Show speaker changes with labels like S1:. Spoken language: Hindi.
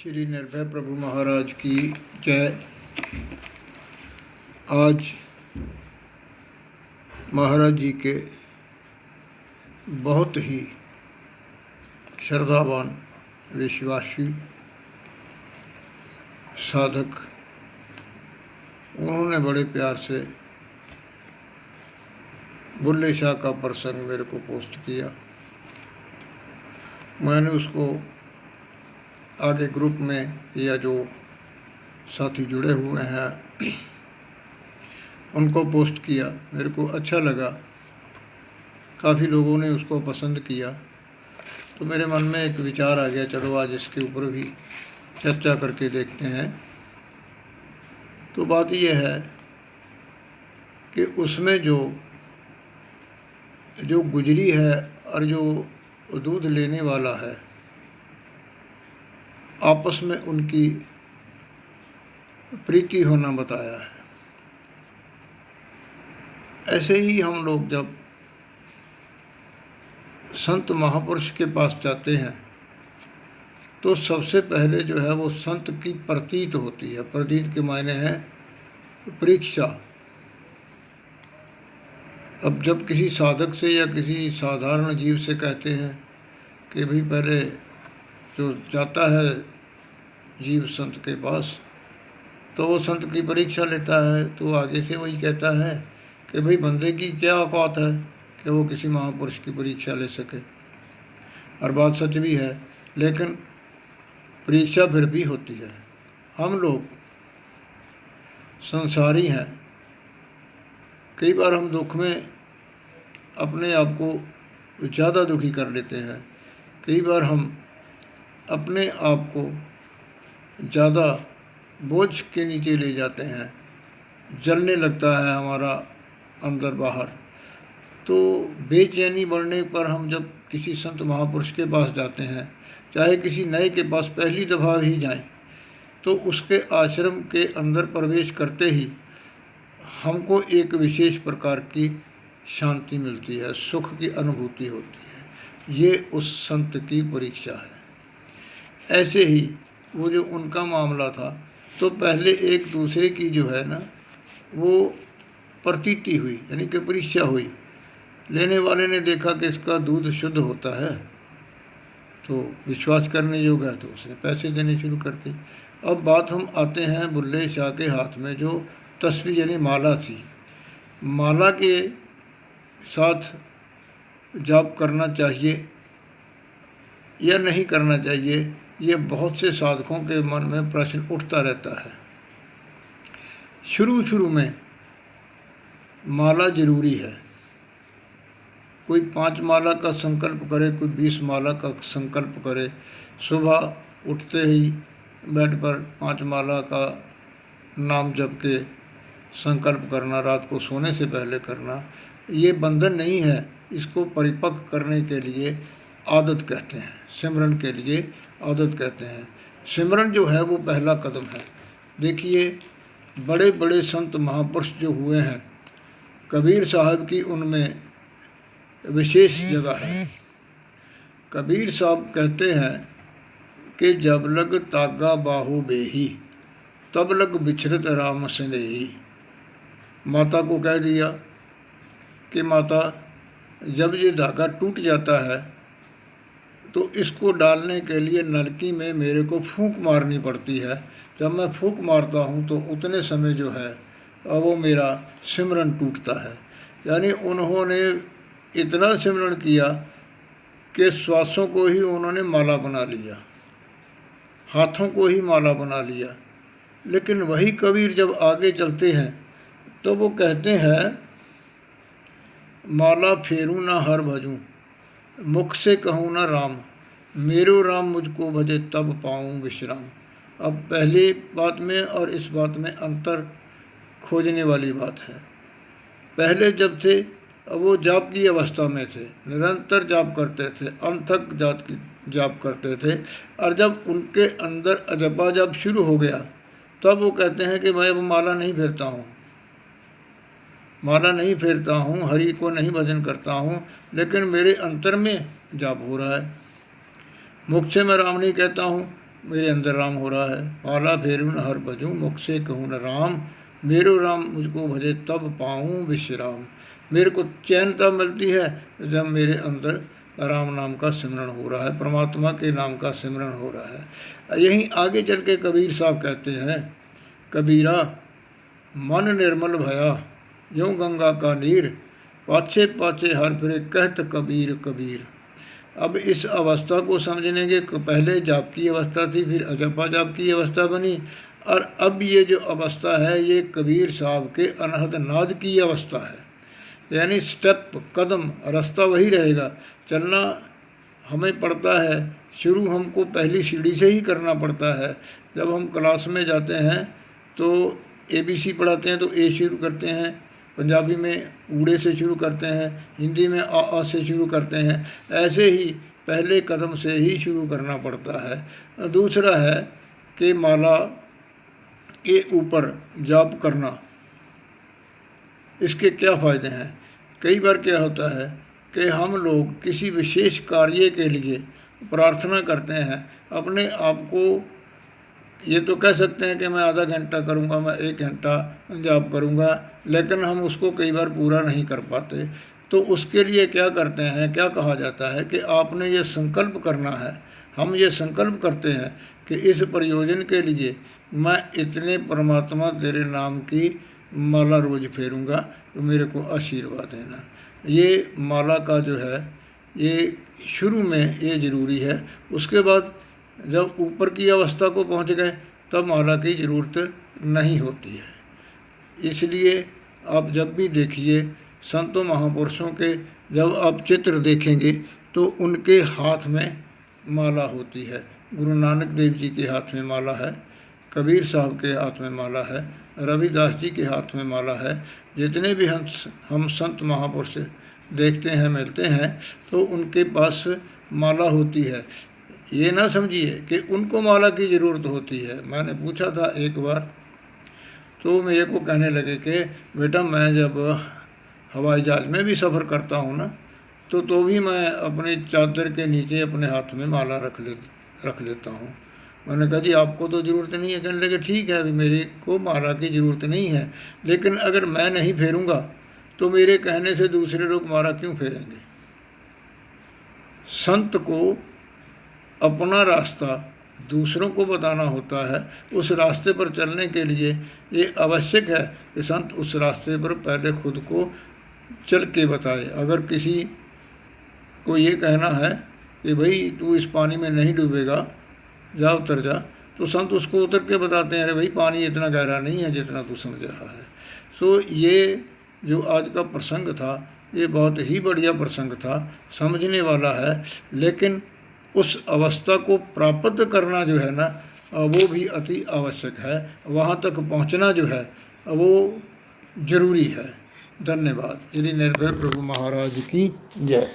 S1: श्री निर्भय प्रभु महाराज की जय। आज महाराज जी के बहुत ही श्रद्धावान विश्वासी साधक, उन्होंने बड़े प्यार से बुल्ले शाह का प्रसंग मेरे को पोस्ट किया। मैंने उसको आगे ग्रुप में या जो साथी जुड़े हुए हैं उनको पोस्ट किया। मेरे को अच्छा लगा, काफ़ी लोगों ने उसको पसंद किया, तो मेरे मन में एक विचार आ गया, चलो आज इसके ऊपर भी चर्चा करके देखते हैं। तो बात यह है कि उसमें जो गुजरी है और जो दूध लेने वाला है, आपस में उनकी प्रीति होना बताया है। ऐसे ही हम लोग जब संत महापुरुष के पास जाते हैं तो सबसे पहले जो है वो संत की प्रतीत होती है। प्रतीत के मायने हैं परीक्षा। अब जब किसी साधक से या किसी साधारण जीव से कहते हैं कि भाई पहले जो जाता है जीव संत के पास, तो वो संत की परीक्षा लेता है, तो आगे से वही कहता है कि भाई बंदे की क्या औकात है कि वो किसी महापुरुष की परीक्षा ले सके। और बात सच भी है, लेकिन परीक्षा फिर भी होती है। हम लोग संसारी हैं, कई बार हम दुख में अपने आप को ज़्यादा दुखी कर लेते हैं, कई बार हम अपने आप को ज़्यादा बोझ के नीचे ले जाते हैं, जलने लगता है हमारा अंदर बाहर। तो बेचैनी बढ़ने पर हम जब किसी संत महापुरुष के पास जाते हैं, चाहे किसी नए के पास पहली दफ़ा ही जाएं, तो उसके आश्रम के अंदर प्रवेश करते ही हमको एक विशेष प्रकार की शांति मिलती है, सुख की अनुभूति होती है। ये उस संत की परीक्षा है। ऐसे ही वो जो उनका मामला था, तो पहले एक दूसरे की जो है ना वो प्रतीति हुई, यानी कि परीक्षा हुई। लेने वाले ने देखा कि इसका दूध शुद्ध होता है, तो विश्वास करने योग्य है, तो उसने पैसे देने शुरू कर दिए। अब बात हम आते हैं बुल्ले शाह के हाथ में जो तस्वीर यानी माला थी। माला के साथ जाप करना चाहिए या नहीं करना चाहिए, ये बहुत से साधकों के मन में प्रश्न उठता रहता है। शुरू में माला जरूरी है। कोई 5 माला का संकल्प करे, कोई 20 माला का संकल्प करे। सुबह उठते ही बेड पर 5 माला का नाम जप के संकल्प करना, रात को सोने से पहले करना, ये बंधन नहीं है। इसको परिपक्व करने के लिए आदत कहते हैं, सिमरन के लिए आदत कहते हैं। सिमरन जो है वो पहला कदम है। देखिए, बड़े बड़े संत महापुरुष जो हुए हैं, कबीर साहब की उनमें विशेष जगह है। कबीर साहब कहते हैं कि जब लग तागा बाहु बेही, तब लग बिछरत राम स्नेही। माता को कह दिया कि माता, जब ये धागा टूट जाता है तो इसको डालने के लिए नलकी में मेरे को फूंक मारनी पड़ती है। जब मैं फूंक मारता हूँ तो उतने समय जो है वो मेरा सिमरन टूटता है। यानी उन्होंने इतना सिमरन किया कि श्वासों को ही उन्होंने माला बना लिया, हाथों को ही माला बना लिया। लेकिन वही कबीर जब आगे चलते हैं तो वो कहते हैं, माला फेरूं ना हर भजूं, मुख से कहूँ ना राम, मेरो राम मुझको भजे तब पाऊँ विश्राम। अब पहली बात में और इस बात में अंतर खोजने वाली बात है। पहले जब थे वो जाप की अवस्था में थे, निरंतर जाप करते थे, अनथक जाप करते थे। और जब उनके अंदर अजपा जब शुरू हो गया, तब वो कहते हैं कि मैं अब माला नहीं फेरता हूँ, माला नहीं फेरता हूँ, हरि को नहीं भजन करता हूँ, लेकिन मेरे अंतर में जाप हो रहा है। मुख से मैं राम नहीं कहता हूँ, मेरे अंदर राम हो रहा है। माला फेरू न हर भजूँ, मुख से कहूँ न राम, मेरो राम मुझको भजे तब पाऊँ विश्राम। मेरे को चैन तब मिलती है जब मेरे अंदर राम नाम का सिमरन हो रहा है, परमात्मा के नाम का सिमरन हो रहा है। यहीं आगे चल के कबीर साहब कहते हैं, कबीरा मन निर्मल भया यूँ गंगा का नीर, पाछे पाछे हर फिरे कहत कबीर कबीर। अब इस अवस्था को समझने के पहले जाप की अवस्था थी, फिर अजपा जाप की अवस्था बनी, और अब ये जो अवस्था है ये कबीर साहब के अनहद नाद की अवस्था है। यानी स्टेप, कदम, रास्ता वही रहेगा। चलना हमें पड़ता है, शुरू हमको पहली सीढ़ी से ही करना पड़ता है। जब हम क्लास में जाते हैं तो ABC पढ़ाते हैं तो ए शुरू करते हैं, पंजाबी में ऊड़े से शुरू करते हैं, हिंदी में आ से शुरू करते हैं। ऐसे ही पहले कदम से ही शुरू करना पड़ता है। दूसरा है कि माला के ऊपर जाप करना, इसके क्या फ़ायदे हैं। कई बार क्या होता है कि हम लोग किसी विशेष कार्य के लिए प्रार्थना करते हैं, अपने आप को ये तो कह सकते हैं कि मैं आधा घंटा करूँगा, मैं 1 घंटा जाप करूँगा, लेकिन हम उसको कई बार पूरा नहीं कर पाते। तो उसके लिए क्या करते हैं, क्या कहा जाता है कि आपने ये संकल्प करना है। हम ये संकल्प करते हैं कि इस प्रयोजन के लिए मैं इतने परमात्मा तेरे नाम की माला रोज़ फेरूँगा, तो मेरे को आशीर्वाद देना। ये माला का जो है ये शुरू में ये ज़रूरी है। उसके बाद जब ऊपर की अवस्था को पहुंच गए तब माला की ज़रूरत नहीं होती है। इसलिए आप जब भी देखिए संतों महापुरुषों के, जब आप चित्र देखेंगे तो उनके हाथ में माला होती है। गुरु नानक देव जी के हाथ में माला है, कबीर साहब के हाथ में माला है, रविदास जी के हाथ में माला है। जितने भी हम संत महापुरुष देखते हैं, मिलते हैं, तो उनके पास माला होती है। ये ना समझिए कि उनको माला की ज़रूरत होती है। मैंने पूछा था एक बार, तो मेरे को कहने लगे कि बेटा मैं जब हवाई जहाज़ में भी सफ़र करता हूँ ना, तो भी मैं अपने चादर के नीचे अपने हाथ में माला रख लेता हूँ। मैंने कहा जी आपको तो ज़रूरत नहीं है। कहने लगे ठीक है, अभी मेरे को माला की ज़रूरत नहीं है, लेकिन अगर मैं नहीं फेरूँगा तो मेरे कहने से दूसरे लोग माला क्यों फेरेंगे। संत को अपना रास्ता दूसरों को बताना होता है। उस रास्ते पर चलने के लिए ये आवश्यक है कि संत उस रास्ते पर पहले खुद को चल के बताए। अगर किसी को ये कहना है कि भाई तू इस पानी में नहीं डूबेगा, जा उतर जा, तो संत उसको उतर के बताते हैं, अरे भाई पानी इतना गहरा नहीं है जितना तू समझ रहा है। सो ये जो आज का प्रसंग था ये बहुत ही बढ़िया प्रसंग था, समझने वाला है। लेकिन उस अवस्था को प्राप्त करना जो है ना वो भी अति आवश्यक है। वहाँ तक पहुँचना जो है वो ज़रूरी है। धन्यवाद। श्री निर्भय प्रभु महाराज की जय।